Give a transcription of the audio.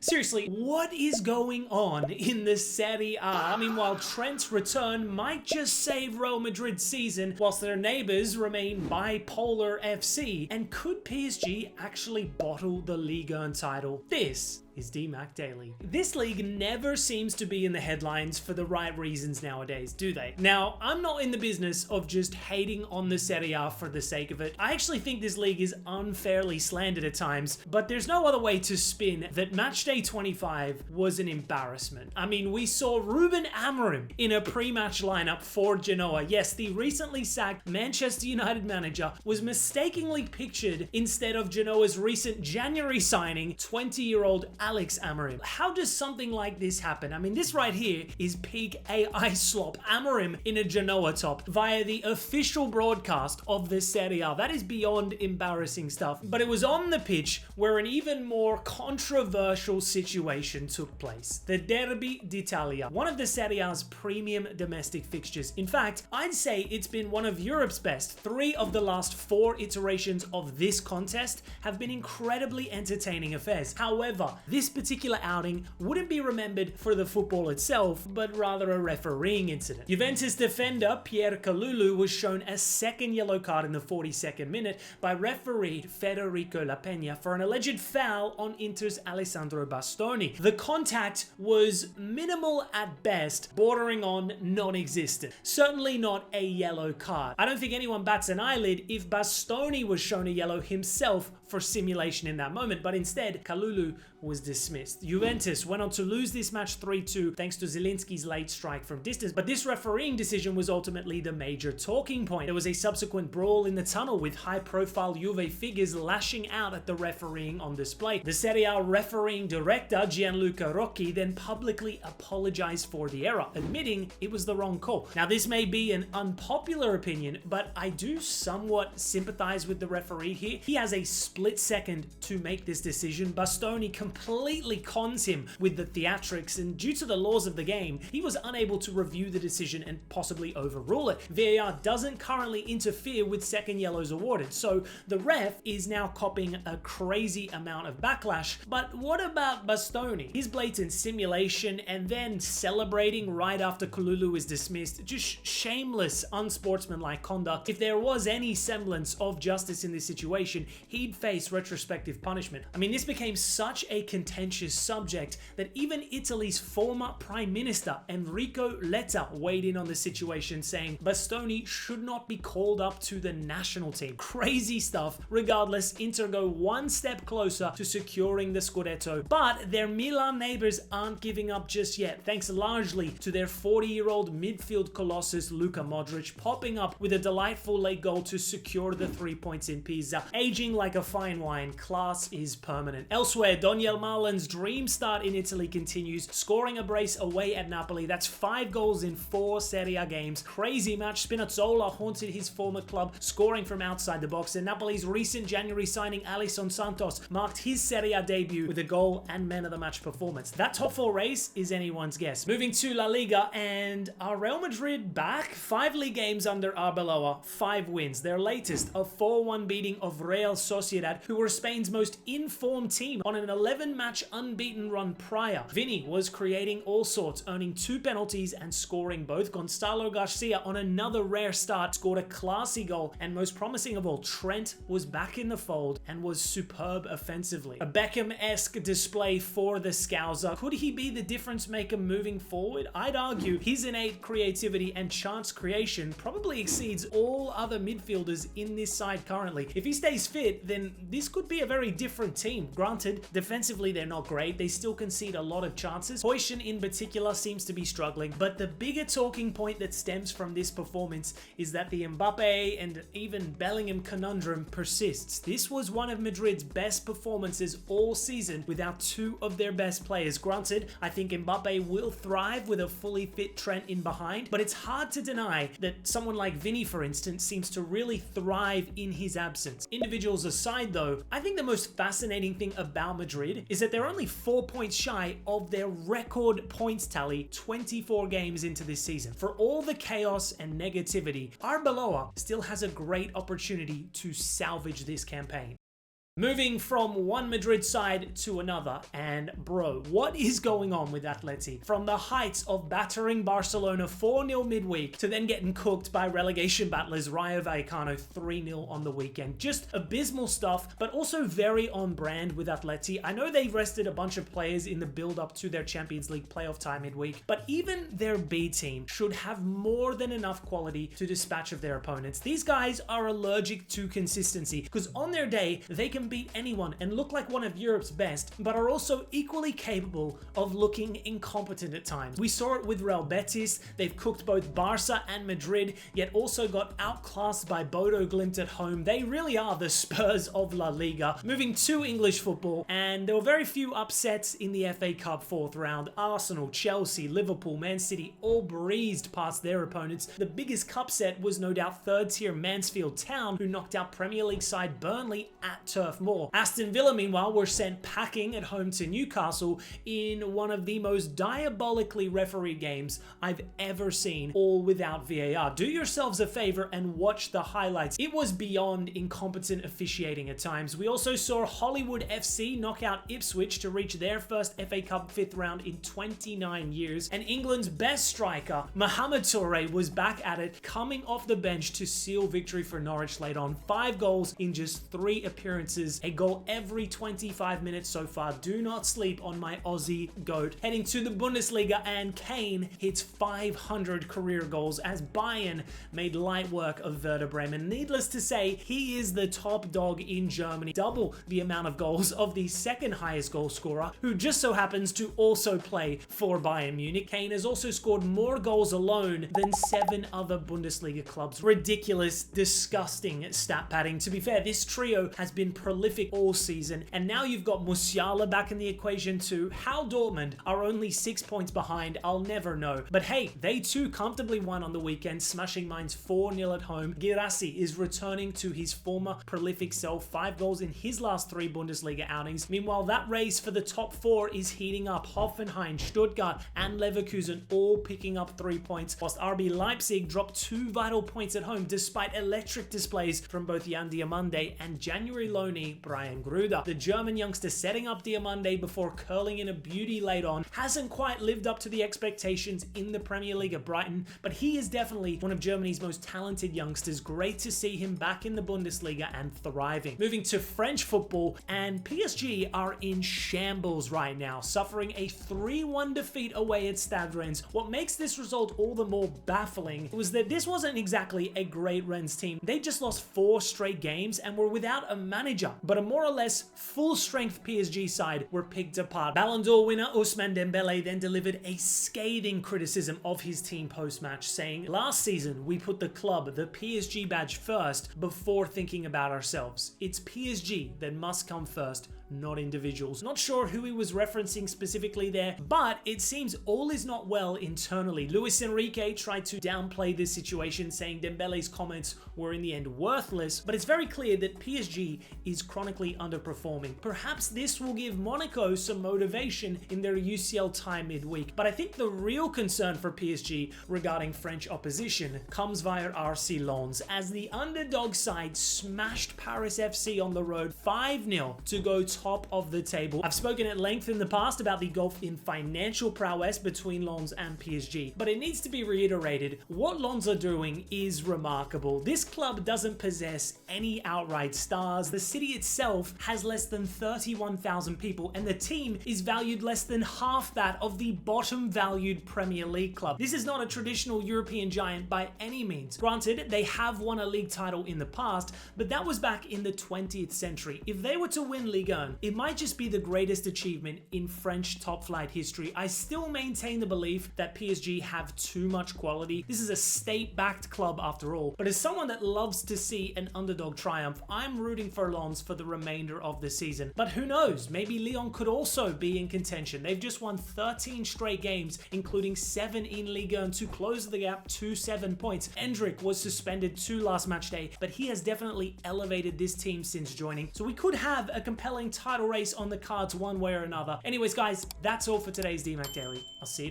Seriously, what is going on in the Serie A? I mean, while Trent's return might just save Real Madrid's season, whilst their neighbours remain bipolar FC, and could PSG actually bottle the Liga title? This is DMAC Daily. This league never seems to be in the headlines for the right reasons nowadays, do they? Now, I'm not in the business of just hating on the Serie A for the sake of it. I actually think this league is unfairly slandered at times, but there's no other way to spin that matchday 25 was an embarrassment. I mean, we saw Ruben Amorim in a pre-match lineup for Genoa. Yes, the recently sacked Manchester United manager was mistakenly pictured instead of Genoa's recent January signing, 20-year-old Alex Amorim. How does something like this happen? I mean, this right here is peak AI slop. Amorim in a Genoa top via the official broadcast of the Serie A. That is beyond embarrassing stuff. But it was on the pitch where an even more controversial situation took place. The Derby d'Italia, one of the Serie A's premium domestic fixtures. In fact, I'd say it's been one of Europe's best. 3 of the last 4 iterations of this contest have been incredibly entertaining affairs. However, this particular outing wouldn't be remembered for the football itself, but rather a refereeing incident. Juventus defender Pierre Kalulu was shown a second yellow card in the 42nd minute by referee Federico La Peña for an alleged foul on Inter's Alessandro Bastoni. The contact was minimal at best, bordering on non-existent. Certainly not a yellow card. I don't think anyone bats an eyelid if Bastoni was shown a yellow himself for simulation in that moment, but instead Kalulu was dismissed. Juventus went on to lose this match 3-2 thanks to Zielinski's late strike from distance, but this refereeing decision was ultimately the major talking point. There was a subsequent brawl in the tunnel with high-profile Juve figures lashing out at the refereeing on display. The Serie A refereeing director Gianluca Rocchi then publicly apologized for the error, admitting it was the wrong call. Now, this may be an unpopular opinion, but I do somewhat sympathize with the referee here. He has a split second to make this decision. Bastoni completely cons him with the theatrics, and due to the laws of the game, he was unable to review the decision and possibly overrule it. VAR doesn't currently interfere with second yellows awarded, so the ref is now copping a crazy amount of backlash. But what about Bastoni? His blatant simulation and then celebrating right after Kalulu is dismissed, just shameless, unsportsmanlike conduct. If there was any semblance of justice in this situation, he'd face retrospective punishment. I mean, this became such a contentious subject that even Italy's former Prime Minister Enrico Letta weighed in on the situation, saying Bastoni should not be called up to the national team. Crazy stuff. Regardless, Inter go one step closer to securing the Scudetto, but their Milan neighbors aren't giving up just yet, thanks largely to their 40-year-old midfield colossus Luka Modric popping up with a delightful late goal to secure the 3 points in Pisa. Aging like a fine wine, class is permanent. Elsewhere, Daniel Malan's dream start in Italy continues, scoring a brace away at Napoli. That's 5 goals in 4 Serie A games. Crazy match. Spinazzola haunted his former club, scoring from outside the box, and Napoli's recent January signing Alisson Santos marked his Serie A debut with a goal and man of the match performance. That top 4 race is anyone's guess. Moving to La Liga, and are Real Madrid back? 5 league games under Arbeloa, 5 wins. Their latest, a 4-1 beating of Real Sociedad, who were Spain's most informed team on an 11-match unbeaten run prior. Vini was creating all sorts, earning 2 penalties and scoring both. Gonzalo Garcia, on another rare start, scored a classy goal, and most promising of all, Trent was back in the fold and was superb offensively. A Beckham-esque display for the Scouser. Could he be the difference maker moving forward? I'd argue his innate creativity and chance creation probably exceeds all other midfielders in this side currently. If he stays fit, then this could be a very different team. Granted, defensively they're not great, they still concede a lot of chances. Hoyson in particular seems to be struggling, but the bigger talking point that stems from this performance is that the Mbappe and even Bellingham conundrum persists. This was one of Madrid's best performances all season without 2 of their best players. Granted, I think Mbappe will thrive with a fully fit Trent in behind, but it's hard to deny that someone like Vini, for instance, seems to really thrive in his absence. Individuals aside though, I think the most fascinating thing about Madrid is that they're only 4 points shy of their record points tally 24 games into this season. For all the chaos and negativity, Arbeloa still has a great opportunity to salvage this campaign. Moving from one Madrid side to another, and bro, what is going on with Atleti? From the heights of battering Barcelona 4-0 midweek to then getting cooked by relegation battlers Rayo Vallecano 3-0 on the weekend. Just abysmal stuff, but also very on brand with Atleti. I know they rested a bunch of players in the build-up to their Champions League playoff tie midweek, but even their B team should have more than enough quality to dispatch of their opponents. These guys are allergic to consistency, because on their day, they can beat anyone and look like one of Europe's best, but are also equally capable of looking incompetent at times. We saw it with Real Betis. They've cooked both Barca and Madrid, yet also got outclassed by Bodo Glimt at home. They really are the Spurs of La Liga. Moving to English football, and there were very few upsets in the FA Cup fourth round. Arsenal, Chelsea, Liverpool, Man City all breezed past their opponents. The biggest cup set was no doubt third-tier Mansfield Town, who knocked out Premier League side Burnley at Turf Moor. Aston Villa, meanwhile, were sent packing at home to Newcastle in one of the most diabolically refereed games I've ever seen, all without VAR. Do yourselves a favor and watch the highlights. It was beyond incompetent officiating at times. We also saw Hollywood FC knock out Ipswich to reach their first FA Cup fifth round in 29 years. And England's best striker, Mohamed Toure, was back at it, coming off the bench to seal victory for Norwich late on. 5 goals in just 3 appearances. A goal every 25 minutes so far. Do not sleep on my Aussie goat. Heading to the Bundesliga, and Kane hits 500 career goals as Bayern made light work of Werder Bremen. Needless to say, he is the top dog in Germany. Double the amount of goals of the second highest goal scorer, who just so happens to also play for Bayern Munich. Kane has also scored more goals alone than 7 other Bundesliga clubs. Ridiculous, disgusting stat padding. To be fair, this trio has been prolific all season, and now you've got Musiala back in the equation too. How Dortmund are only 6 points behind, I'll never know. But hey, they too comfortably won on the weekend, smashing Mainz 4-0 at home. Guirassy is returning to his former prolific self, 5 goals in his last 3 Bundesliga outings. Meanwhile, that race for the top 4 is heating up. Hoffenheim, Stuttgart, and Leverkusen all picking up 3 points, whilst RB Leipzig dropped 2 vital points at home despite electric displays from both Jan Diamande and January loanee Brian Gruder. The German youngster setting up Diamande before curling in a beauty late on hasn't quite lived up to the expectations in the Premier League at Brighton, but he is definitely one of Germany's most talented youngsters. Great to see him back in the Bundesliga and thriving. Moving to French football, and PSG are in shambles right now, suffering a 3-1 defeat away at Stade Rennes. What makes this result all the more baffling was that this wasn't exactly a great Rennes team. They just lost 4 straight games and were without a manager, but a more or less full-strength PSG side were picked apart. Ballon d'Or winner Ousmane Dembele then delivered a scathing criticism of his team post-match, saying, "Last season, we put the club, the PSG badge first before thinking about ourselves. It's PSG that must come first, not individuals." Not sure who he was referencing specifically there, but it seems all is not well internally. Luis Enrique tried to downplay this situation, saying Dembele's comments were in the end worthless, but it's very clear that PSG is chronically underperforming. Perhaps this will give Monaco some motivation in their UCL tie midweek, but I think the real concern for PSG regarding French opposition comes via RC Lens, as the underdog side smashed Paris FC on the road 5-0 to go top of the table. I've spoken at length in the past about the gulf in financial prowess between Lens and PSG, but it needs to be reiterated, what Lens are doing is remarkable. This club doesn't possess any outright stars. The city itself has less than 31,000 people, and the team is valued less than half that of the bottom valued Premier League club. This is not a traditional European giant by any means. Granted, they have won a league title in the past, but that was back in the 20th century. If they were to win Ligue 1, it might just be the greatest achievement in French top flight history. I still maintain the belief that PSG have too much quality. This is a state-backed club after all, but as someone that loves to see an underdog triumph, I'm rooting for Lens for the remainder of the season. But who knows, maybe Lyon could also be in contention. They've just won 13 straight games, including 7 in Ligue 1 to close the gap to 7 points. Endrick was suspended to last match day, but he has definitely elevated this team since joining, so we could have a compelling title race on the cards one way or another. Anyways guys, that's all for today's DMAC Daily. I'll see you tomorrow.